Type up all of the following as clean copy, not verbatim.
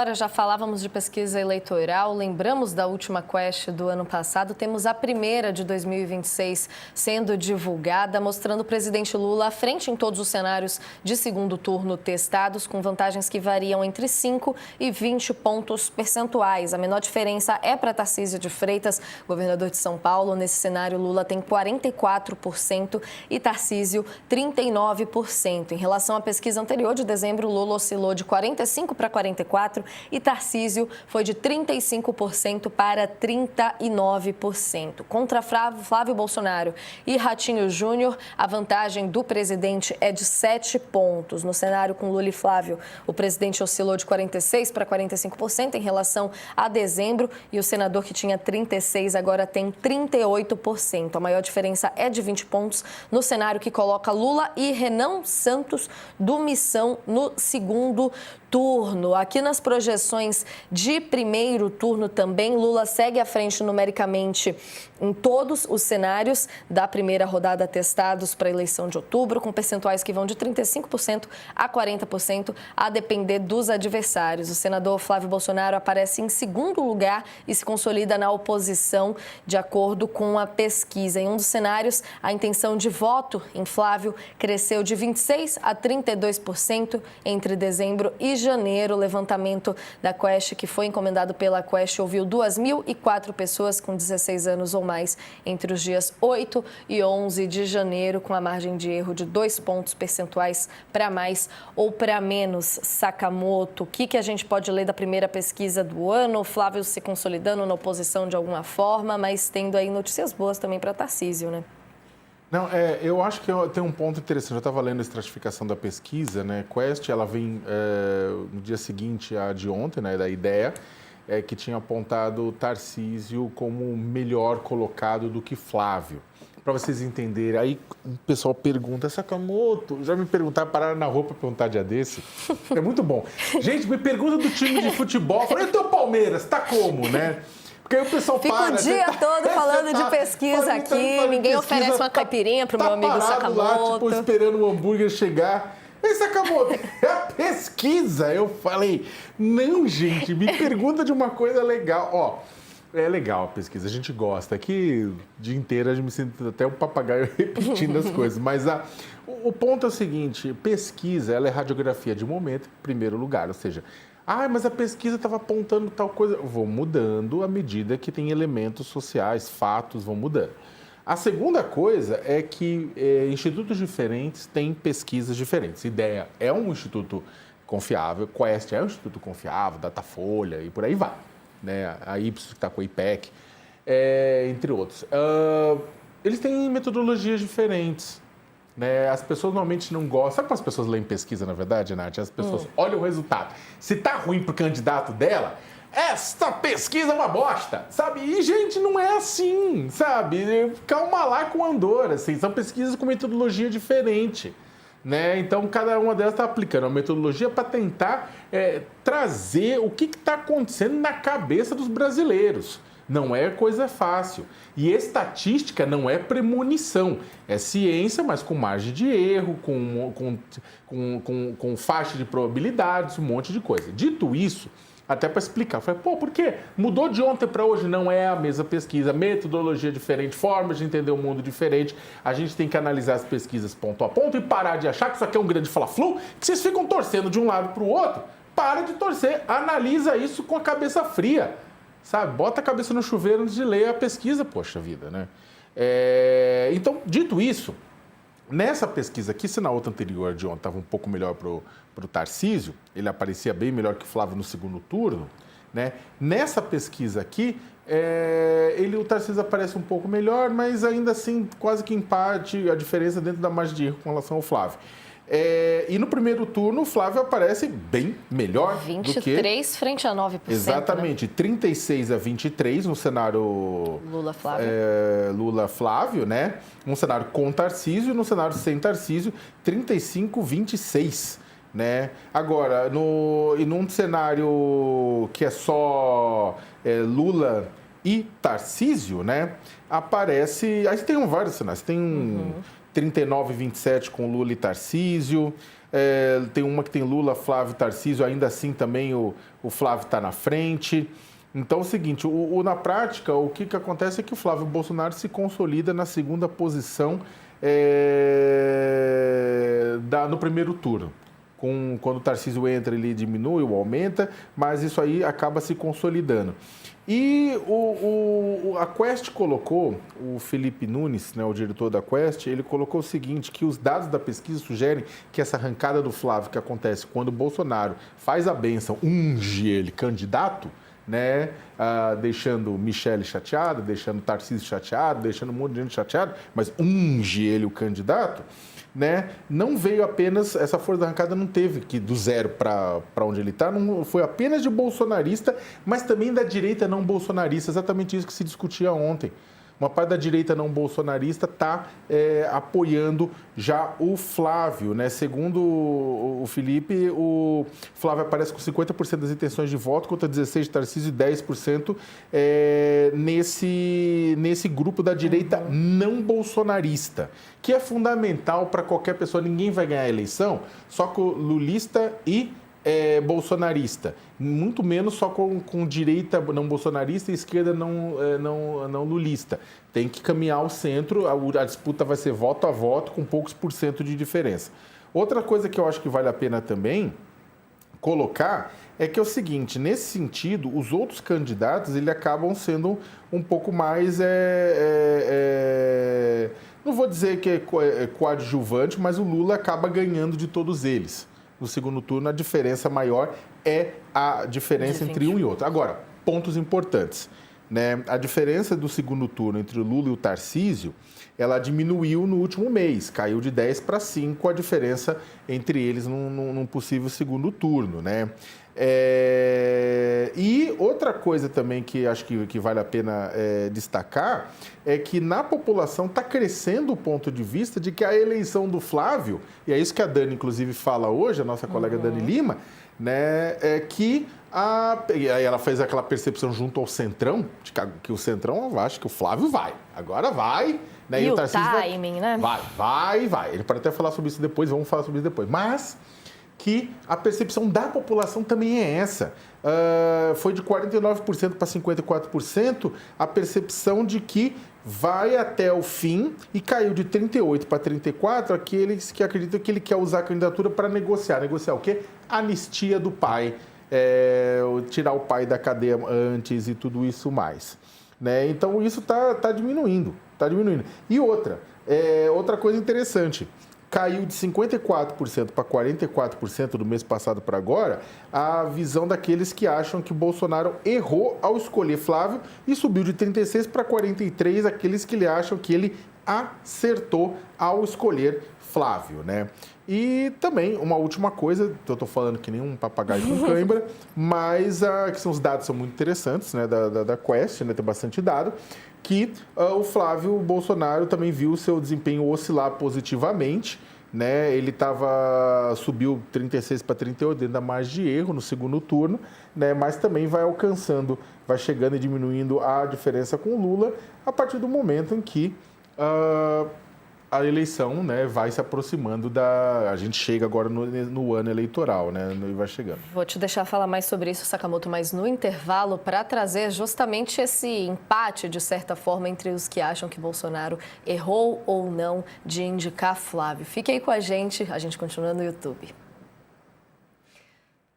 Agora já falávamos de pesquisa eleitoral, lembramos da última Quest do ano passado, temos a primeira de 2026 sendo divulgada, mostrando o presidente Lula à frente em todos os cenários de segundo turno testados, com vantagens que variam entre 5 e 20 pontos percentuais. A menor diferença é para Tarcísio de Freitas, governador de São Paulo. Nesse cenário, Lula tem 44% e Tarcísio 39%. Em relação à pesquisa anterior de dezembro, Lula oscilou de 45% para 44%. E Tarcísio foi de 35% para 39%. Contra Flávio Bolsonaro e Ratinho Júnior, a vantagem do presidente é de 7 pontos. No cenário com Lula e Flávio, o presidente oscilou de 46% para 45% em relação a dezembro e o senador que tinha 36% agora tem 38%. A maior diferença é de 20 pontos no cenário que coloca Lula e Renan Santos do Missão no segundo turno. Aqui nas projeções de primeiro turno também, Lula segue à frente numericamente em todos os cenários da primeira rodada testados para a eleição de outubro, com percentuais que vão de 35% a 40%, a depender dos adversários. O senador Flávio Bolsonaro aparece em segundo lugar e se consolida na oposição, de acordo com a pesquisa. Em um dos cenários, a intenção de voto em Flávio cresceu de 26% a 32% entre dezembro e janeiro. O levantamento da Quest, que foi encomendado pela Quest, ouviu 2.004 pessoas com 16 anos ou mais entre os dias 8 e 11 de janeiro, com a margem de erro de 2 pontos percentuais para mais ou para menos. Sakamoto, o que a gente pode ler da primeira pesquisa do ano? O Flávio se consolidando na oposição de alguma forma, mas tendo aí notícias boas também para Tarcísio, né? Não, eu acho que tem um ponto interessante. Eu estava lendo a estratificação da pesquisa, né? Quest, ela vem no dia seguinte à de ontem, né? Da ideia, que tinha apontado Tarcísio como melhor colocado do que Flávio. Para vocês entenderem, aí o pessoal pergunta, Sakamoto, já me perguntaram, pararam na rua para perguntar dia desse. É muito bom. Gente, me pergunta do time de futebol. Eu falei, e teu Palmeiras, tá como, né? Porque aí o pessoal fica o dia todo falando de pesquisa aqui, ninguém oferece uma caipirinha pro meu amigo Sakamoto. Lá, tipo, esperando o hambúrguer chegar. Ei, Sakamoto, é a pesquisa. Eu falei, não, gente, me pergunta de uma coisa legal. Ó, é legal a pesquisa, a gente gosta. Aqui, o dia inteiro, a gente me sente até um papagaio repetindo as coisas. Mas o ponto é o seguinte, pesquisa, ela é radiografia de momento, em primeiro lugar, ou seja... mas a pesquisa estava apontando tal coisa. Vou mudando à medida que tem elementos sociais, fatos vão mudando. A segunda coisa é que institutos diferentes têm pesquisas diferentes. IDEA é um instituto confiável, Quest é um instituto confiável, Datafolha e por aí vai. Né? A Ipsos, que está com a IPEC, entre outros. Eles têm metodologias diferentes. Né? As pessoas normalmente não gostam. Sabe como as pessoas leem pesquisa, na verdade, Nath? As pessoas olham o resultado. Se tá ruim pro candidato dela, esta pesquisa é uma bosta, sabe? E, gente, não é assim, sabe? Calma lá com Andorra, assim. São pesquisas com metodologia diferente. Né? Então, cada uma delas está aplicando a metodologia para tentar trazer o que está acontecendo na cabeça dos brasileiros. Não é coisa fácil. E estatística não é premonição. É ciência, mas com margem de erro, com faixa de probabilidades, um monte de coisa. Dito isso, até para explicar, eu falei, por quê? Mudou de ontem para hoje? Não é a mesma pesquisa, metodologia diferente, formas de entender o mundo diferente. A gente tem que analisar as pesquisas ponto a ponto e parar de achar que isso aqui é um grande fla-flu, que vocês ficam torcendo de um lado para o outro. Para de torcer, analisa isso com a cabeça fria. Sabe, bota a cabeça no chuveiro antes de ler a pesquisa, poxa vida, né? Então, dito isso, nessa pesquisa aqui, se na outra anterior de ontem estava um pouco melhor para o Tarcísio, ele aparecia bem melhor que o Flávio no segundo turno, né? Nessa pesquisa aqui, o Tarcísio aparece um pouco melhor, mas ainda assim, quase que empate a diferença dentro da margem de erro com relação ao Flávio. E no primeiro turno, o Flávio aparece bem melhor 23 do que... 23 frente a 9%. Exatamente, né? 36 a 23 no cenário Lula-Flávio, né? Um cenário com Tarcísio e no cenário sem Tarcísio, 35 a 26, né? Agora, num cenário que é só Lula e Tarcísio, né? Aparece... Aí tem vários cenários, tem 39 a 27 com Lula e Tarcísio. Tem uma que tem Lula, Flávio, Tarcísio, ainda assim também o Flávio está na frente. Então é o seguinte, na prática, o que acontece é que o Flávio Bolsonaro se consolida na segunda posição no primeiro turno. Quando o Tarcísio entra, ele diminui ou aumenta, mas isso aí acaba se consolidando. E a Quest colocou, o Felipe Nunes, né, o diretor da Quest, ele colocou o seguinte, que os dados da pesquisa sugerem que essa arrancada do Flávio que acontece quando o Bolsonaro faz a bênção, unge ele candidato, né, deixando Michele chateado, deixando Tarcísio chateado, deixando um monte de gente chateado, mas unge ele o candidato, né? Não veio apenas, essa força da arrancada não teve que do zero para onde ele está, não foi apenas de bolsonarista, mas também da direita não bolsonarista, exatamente isso que se discutia ontem. Uma parte da direita não bolsonarista está apoiando já o Flávio, né? Segundo o Felipe, o Flávio aparece com 50% das intenções de voto, contra 16% de Tarcísio e 10% nesse grupo da direita não bolsonarista, que é fundamental para qualquer pessoa. Ninguém vai ganhar a eleição só com lulista e bolsonarista, muito menos só com direita não bolsonarista e esquerda não lulista. Tem que caminhar ao centro, a disputa vai ser voto a voto com poucos % de diferença. Outra coisa que eu acho que vale a pena também colocar é que é o seguinte, nesse sentido, os outros candidatos eles acabam sendo um pouco mais, não vou dizer que é coadjuvante, mas o Lula acaba ganhando de todos eles. No segundo turno, a diferença maior é a diferença entre um e outro. Agora, pontos importantes, né? A diferença do segundo turno entre o Lula e o Tarcísio, ela diminuiu no último mês, caiu de 10 para 5 a diferença entre eles num possível segundo turno, né? E outra coisa também que acho que vale a pena destacar é que na população está crescendo o ponto de vista de que a eleição do Flávio, e é isso que a Dani inclusive fala hoje, a nossa colega Dani Lima, né, e aí ela fez aquela percepção junto ao Centrão, de que o Centrão acha que o Flávio vai, agora vai, né, e o timing, né? Vai. Ele pode até falar sobre isso depois, vamos falar sobre isso depois, mas que a percepção da população também é essa. Foi de 49% para 54% a percepção de que vai até o fim e caiu de 38% para 34% aqueles que acreditam que ele quer usar a candidatura para negociar. Negociar o quê? Anistia do pai, tirar o pai da cadeia antes e tudo isso mais. Né? Então, isso está diminuindo. E outra coisa interessante, caiu de 54% para 44% do mês passado para agora, a visão daqueles que acham que Bolsonaro errou ao escolher Flávio e subiu de 36% para 43% aqueles que acham que ele acertou ao escolher Flávio, né? E também, uma última coisa, eu estou falando que nem um papagaio com cãibra, mas que os dados são muito interessantes, né, da Quest, né, tem bastante dado, que o Flávio Bolsonaro também viu o seu desempenho oscilar positivamente, né? Ele subiu 36 para 38 dentro da margem de erro no segundo turno, né? Mas também vai chegando e diminuindo a diferença com o Lula a partir do momento em que a eleição, né, vai se aproximando a gente chega agora no ano eleitoral, né, e vai chegando. Vou te deixar falar mais sobre isso, Sakamoto, mas no intervalo para trazer justamente esse empate, de certa forma, entre os que acham que Bolsonaro errou ou não de indicar Flávio. Fique aí com a gente continua no YouTube.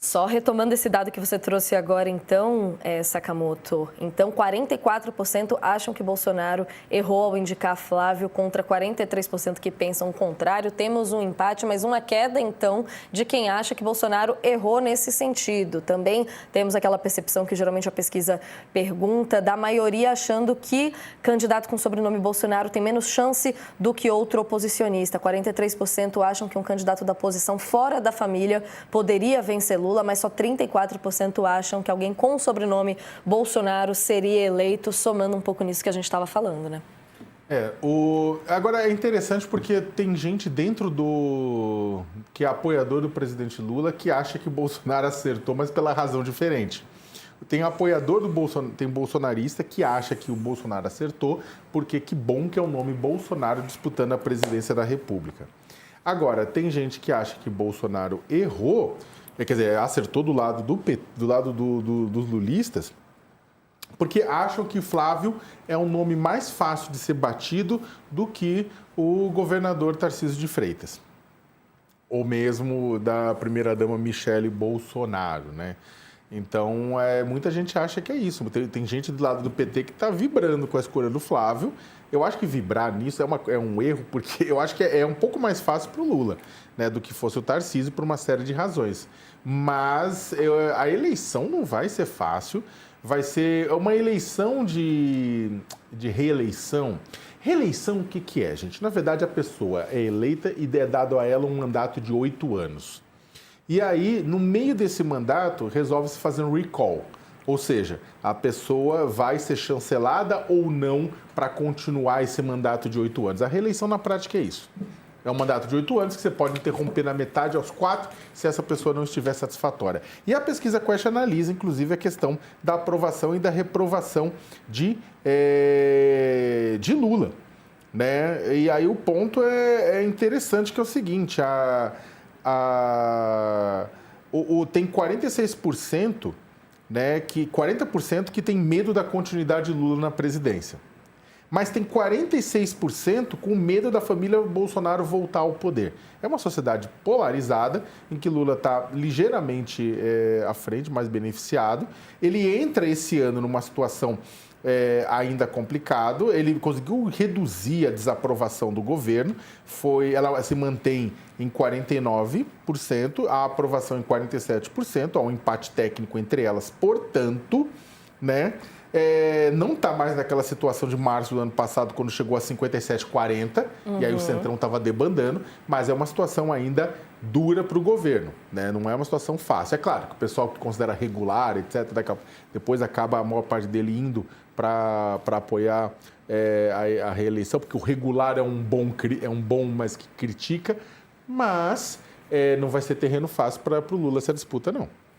Só retomando esse dado que você trouxe agora, então, Sakamoto, então 44% acham que Bolsonaro errou ao indicar Flávio contra 43% que pensam o contrário. Temos um empate, mas uma queda, então, de quem acha que Bolsonaro errou nesse sentido. Também temos aquela percepção que geralmente a pesquisa pergunta, da maioria achando que candidato com sobrenome Bolsonaro tem menos chance do que outro oposicionista. 43% acham que um candidato da oposição fora da família poderia vencer Lula, mas só 34% acham que alguém com o sobrenome Bolsonaro seria eleito, somando um pouco nisso que a gente estava falando, né? Agora é interessante porque tem gente dentro que é apoiador do presidente Lula que acha que Bolsonaro acertou, mas pela razão diferente. Tem apoiador do Bolsonaro, tem bolsonarista que acha que o Bolsonaro acertou, porque que bom que é o nome Bolsonaro disputando a presidência da República. Agora, tem gente que acha que Bolsonaro errou, quer dizer, acertou do lado dos lulistas, porque acham que Flávio é um nome mais fácil de ser batido do que o governador Tarcísio de Freitas. Ou mesmo da primeira-dama Michele Bolsonaro, né? Então, muita gente acha que é isso. Tem gente do lado do PT que está vibrando com a escolha do Flávio. Eu acho que vibrar nisso é um erro, porque eu acho que é um pouco mais fácil para o Lula, né, do que fosse o Tarcísio, por uma série de razões. Mas a eleição não vai ser fácil. Vai ser uma eleição de reeleição. Reeleição, o que é, gente? Na verdade, a pessoa é eleita e é dado a ela um mandato de 8 anos. E aí, no meio desse mandato, resolve-se fazer um recall. Ou seja, a pessoa vai ser chancelada ou não para continuar esse mandato de 8 anos. A reeleição, na prática, é isso. É um mandato de 8 anos que você pode interromper na metade aos 4 se essa pessoa não estiver satisfatória. E a pesquisa Quest analisa, inclusive, a questão da aprovação e da reprovação de Lula, né? E aí o ponto é interessante, que é o seguinte, tem 46%, né, 40% que tem medo da continuidade de Lula na presidência. Mas tem 46% com medo da família Bolsonaro voltar ao poder. É uma sociedade polarizada, em que Lula está ligeiramente à frente, mais beneficiado. Ele entra esse ano numa situação ainda complicado. Ele conseguiu reduzir a desaprovação do governo. Ela se mantém em 49%, a aprovação em 47%, há um empate técnico entre elas. Portanto, né, não está mais naquela situação de março do ano passado, quando chegou a 57,40, e aí o Centrão estava debandando, mas é uma situação ainda dura para o governo, né? Não é uma situação fácil. É claro que o pessoal que considera regular, etc., depois acaba a maior parte dele indo para apoiar a reeleição, porque o regular é um bom, mas que critica, mas não vai ser terreno fácil para o Lula essa disputa, não.